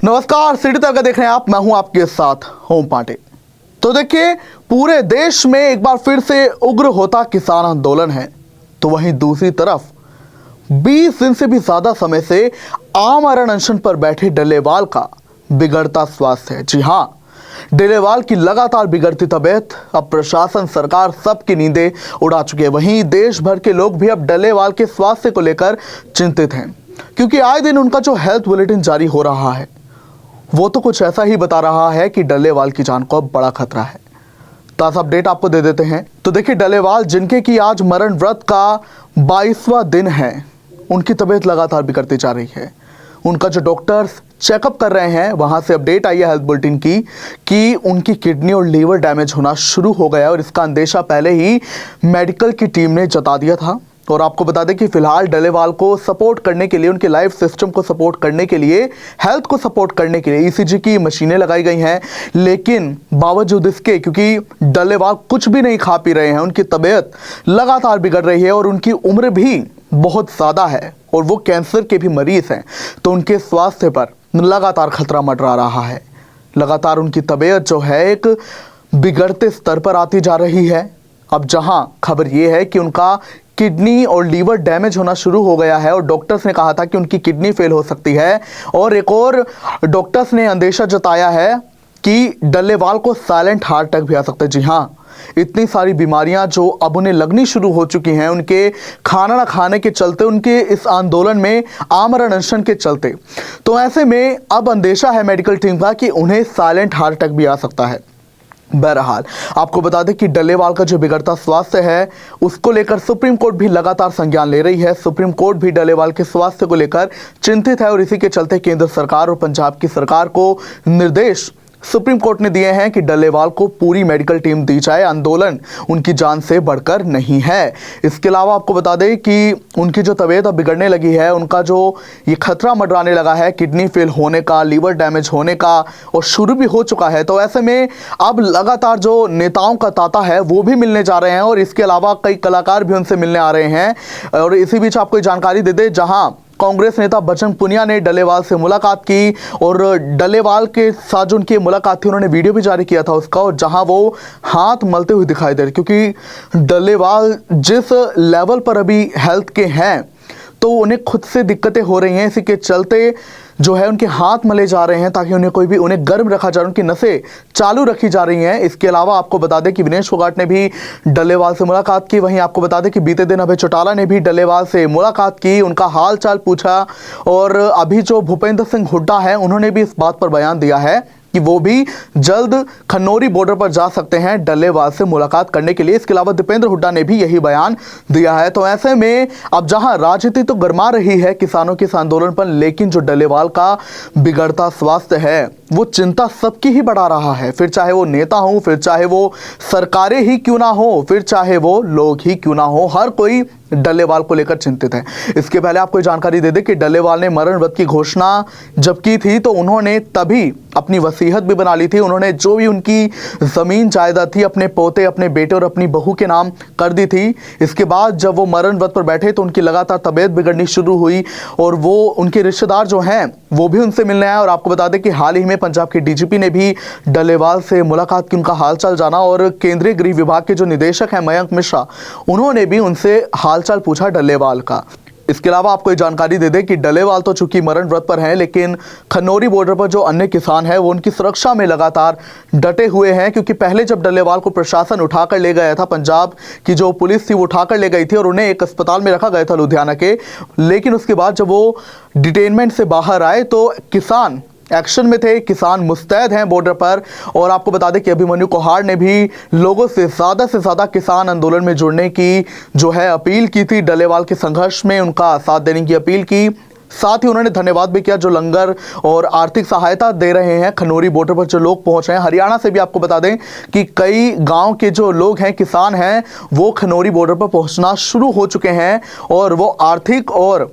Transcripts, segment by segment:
नमस्कार, सिटी तक देख रहे हैं आप। मैं हूं आपके साथ होम पांडे। तो देखिए, पूरे देश में एक बार फिर से उग्र होता किसान आंदोलन है, तो वहीं दूसरी तरफ 20 दिन से भी ज्यादा समय से आमरण अनशन पर बैठे डल्लेवाल का बिगड़ता स्वास्थ्य है। जी हां, डल्लेवाल की लगातार बिगड़ती तबीयत, अब प्रशासन, सरकार सबकी नींदें उड़ा चुकी है। वहीं देश भर के लोग भी अब डल्लेवाल के स्वास्थ्य को लेकर चिंतित हैं, क्योंकि आए दिन उनका जो हेल्थ बुलेटिन जारी हो रहा है वो तो कुछ ऐसा ही बता रहा है कि डल्लेवाल की जान को अब बड़ा खतरा है। ताज़ा अपडेट आपको दे देते हैं। तो देखिए, डल्लेवाल जिनके की आज मरण व्रत का 22वां दिन है, उनकी तबीयत लगातार बिगड़ती जा रही है। उनका जो डॉक्टर्स चेकअप कर रहे हैं, वहां से अपडेट आई है हेल्थ बुलेटिन की कि उनकी किडनी और लीवर डैमेज होना शुरू हो गया, और इसका अंदेशा पहले ही मेडिकल की टीम ने जता दिया था। और आपको बता दें कि फिलहाल डल्लेवाल को सपोर्ट करने के लिए, उनके लाइफ सिस्टम को सपोर्ट करने के लिए, हेल्थ को सपोर्ट करने के लिए ईसीजी की मशीनें लगाई गई हैं। लेकिन बावजूद इसके, क्योंकि डल्लेवाल कुछ भी नहीं खा पी रहे हैं, उनकी तबीयत लगातार बिगड़ रही है और उनकी उम्र भी बहुत ज़्यादा है और वो कैंसर के भी मरीज हैं, तो उनके स्वास्थ्य पर लगातार खतरा मंडरा रहा है। लगातार उनकी तबीयत जो है एक बिगड़ते स्तर पर आती जा रही है। अब जहां खबर यह है कि उनका किडनी और लीवर डैमेज होना शुरू हो गया है और डॉक्टर्स ने कहा था कि उनकी किडनी फेल हो सकती है, और एक और डॉक्टर्स ने अंदेशा जताया है कि डल्लेवाल को साइलेंट हार्ट अटैक भी आ सकता है। जी हां, इतनी सारी बीमारियां जो अब उन्हें लगनी शुरू हो चुकी हैं, उनके खाना ना खाने के चलते, उनके इस आंदोलन में, आमरण अनशन के चलते। तो ऐसे में अब अंदेशा है मेडिकल टीम का कि उन्हें साइलेंट हार्ट अटैक भी आ सकता है। बहरहाल आपको बता दें कि डल्लेवाल का जो बिगड़ता स्वास्थ्य है, उसको लेकर सुप्रीम कोर्ट भी लगातार संज्ञान ले रही है। सुप्रीम कोर्ट भी डल्लेवाल के स्वास्थ्य को लेकर चिंतित है, और इसी के चलते केंद्र सरकार और पंजाब की सरकार को निर्देश सुप्रीम कोर्ट ने दिए हैं कि डल्लेवाल को पूरी मेडिकल टीम दी जाए। आंदोलन उनकी जान से बढ़कर नहीं है। इसके अलावा आपको बता दें कि उनकी जो तबीयत अब बिगड़ने लगी है, उनका जो ये खतरा मंडराने लगा है किडनी फेल होने का, लीवर डैमेज होने का, और शुरू भी हो चुका है। तो ऐसे में अब लगातार जो नेताओं का तांता है वो भी मिलने जा रहे हैं, और इसके अलावा कई कलाकार भी उनसे मिलने आ रहे हैं। और इसी बीच आपको जानकारी दे दें, जहां कांग्रेस नेता बजरंग पुनिया ने डल्लेवाल से मुलाकात की, और डल्लेवाल के साथ जो उनकी मुलाकात थी, उन्होंने वीडियो भी जारी किया था उसका, और जहां वो हाथ मलते हुए दिखाई दे रहे, क्योंकि डल्लेवाल जिस लेवल पर अभी हेल्थ के हैं, तो उन्हें खुद से दिक्कतें हो रही हैं। इसी के चलते जो है उनके हाथ मले जा रहे हैं, ताकि उन्हें गर्म रखा जाए, उनकी नसें चालू रखी जा रही हैं। इसके अलावा आपको बता दें कि विनेश फोगाट ने भी डल्लेवाल से मुलाकात की। वहीं आपको बता दें कि बीते दिन अभय चौटाला ने भी डल्लेवाल से मुलाकात की, उनका हाल चाल पूछा, और अभी जो भूपेंद्र सिंह हुड्डा है, उन्होंने भी इस बात पर बयान दिया है कि वो भी जल्द खन्नौरी बॉर्डर पर जा सकते हैं डल्लेवाल से मुलाकात करने के लिए। इसके अलावा दीपेंद्र हुड्डा ने भी यही बयान दिया है। तो ऐसे में अब जहां राजनीति तो गरमा रही है किसानों के इस आंदोलन पर, लेकिन जो डल्लेवाल का बिगड़ता स्वास्थ्य है वो चिंता सबकी ही बढ़ा रहा है। फिर चाहे वो नेता हो, फिर चाहे वो सरकारें ही क्यों ना हो, फिर चाहे वो लोग ही क्यों ना हो, हर कोई डल्लेवाल को लेकर चिंतित है। इसके पहले आपको जानकारी दे दें कि डल्लेवाल ने मरण व्रत की घोषणा जब की थी, तो उन्होंने तभी अपनी वसीयत भी बना ली थी। उन्होंने जो भी उनकी जमीन जायदाद थी अपने पोते, अपने बेटे और अपनी बहू के नाम कर दी थी। इसके बाद जब वो मरण व्रत पर बैठे तो उनकी लगातार तबीयत बिगड़नी शुरू हुई, और वो उनके रिश्तेदार जो हैं वो भी उनसे मिलने आए। और आपको बता दें कि हाल ही में पंजाब के डीजीपी ने भी डल्लेवाल से मुलाकात की, उनका हालचाल जाना, और केंद्रीय गृह विभाग के जो निदेशक हैं मयंक मिश्रा, उन्होंने भी उनसे हालचाल पूछा डल्लेवाल का। इसके अलावा आपको ये जानकारी दे दें कि डल्लेवाल तो चूंकि मरण व्रत पर हैं, लेकिन खन्नौरी बॉर्डर पर जो अन्य किसान हैं वो उनकी सुरक्षा में लगातार डटे हुए हैं, क्योंकि पहले जब डल्लेवाल को प्रशासन उठाकर ले गया था, पंजाब की जो पुलिस थी वो उठाकर ले गई थी और उन्हें एक अस्पताल में रखा गया था लुधियाना के, लेकिन उसके बाद जब वो डिटेनमेंट से बाहर आए तो किसान एक्शन में थे, किसान मुस्तैद हैं बॉर्डर पर। और आपको बता दें कि अभिमन्यु कोहाड़ ने भी लोगों से ज़्यादा किसान आंदोलन में जुड़ने की जो है अपील की थी, डल्लेवाल के संघर्ष में उनका साथ देने की अपील की। साथ ही उन्होंने धन्यवाद भी किया जो लंगर और आर्थिक सहायता दे रहे हैं खन्नौरी बॉर्डर पर जो लोग पहुंच रहे हैं। हरियाणा से भी आपको बता दें कि कई गांव के जो लोग हैं, किसान हैं, वो खन्नौरी बॉर्डर पर पहुंचना शुरू हो चुके हैं, और वो आर्थिक और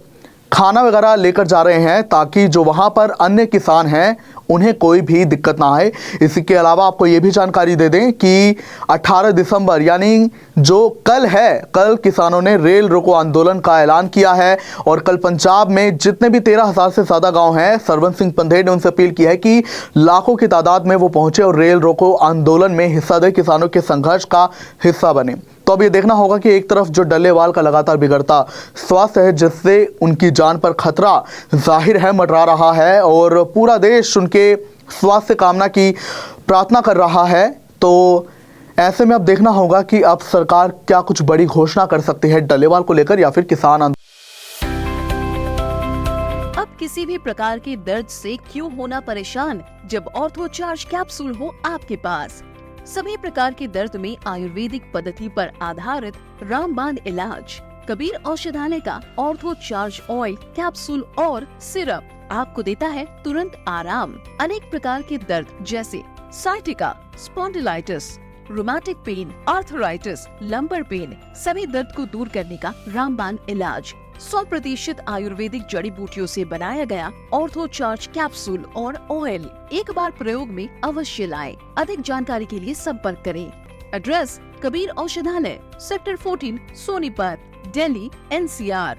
खाना वगैरह लेकर जा रहे हैं ताकि जो वहां पर अन्य किसान हैं उन्हें कोई भी दिक्कत ना आए। इसके अलावा आपको ये भी जानकारी दे दें कि 18 दिसंबर यानी जो कल है, कल किसानों ने रेल रोको आंदोलन का ऐलान किया है और कल पंजाब में जितने भी 13,000 से ज्यादा गांव हैं, सरवन सिंह पंधेर ने उनसे अपील की है कि लाखों की तादाद में वो पहुंचे और रेल रोको आंदोलन में हिस्सा दे, किसानों के संघर्ष का हिस्सा बने। तो अब ये देखना होगा कि एक तरफ जो डल्लेवाल का लगातार बिगड़ता स्वास्थ्य है, जिससे उनकी जान पर खतरा जाहिर है मंडरा रहा है और पूरा देश उनके स्वास्थ्य कामना की प्रार्थना कर रहा है, तो ऐसे में अब देखना होगा कि अब सरकार क्या कुछ बड़ी घोषणा कर सकती है डल्लेवाल को लेकर या फिर किसान आंदोलन। अब किसी भी प्रकार के दर्द से क्यों होना परेशान, जब ऑर्थो चार्ज कैप्सूल हो आपके पास। सभी प्रकार के दर्द में आयुर्वेदिक पद्धति पर आधारित रामबाण इलाज। कबीर औषधालय का ऑर्थो चार्ज ऑयल, कैप्सूल और सिरप आपको देता है तुरंत आराम। अनेक प्रकार के दर्द जैसे sciatica, spondylitis, rheumatic pain, arthritis, lumbar pain, सभी दर्द को दूर करने का रामबाण इलाज। 100% आयुर्वेदिक जड़ी बूटियों से बनाया गया ऑर्थो चार्ज कैप्सूल और ऑयल एक बार प्रयोग में अवश्य लाएं। अधिक जानकारी के लिए संपर्क करें। एड्रेस: कबीर औषधालय, सेक्टर 14, सोनीपत, दिल्ली, NCR।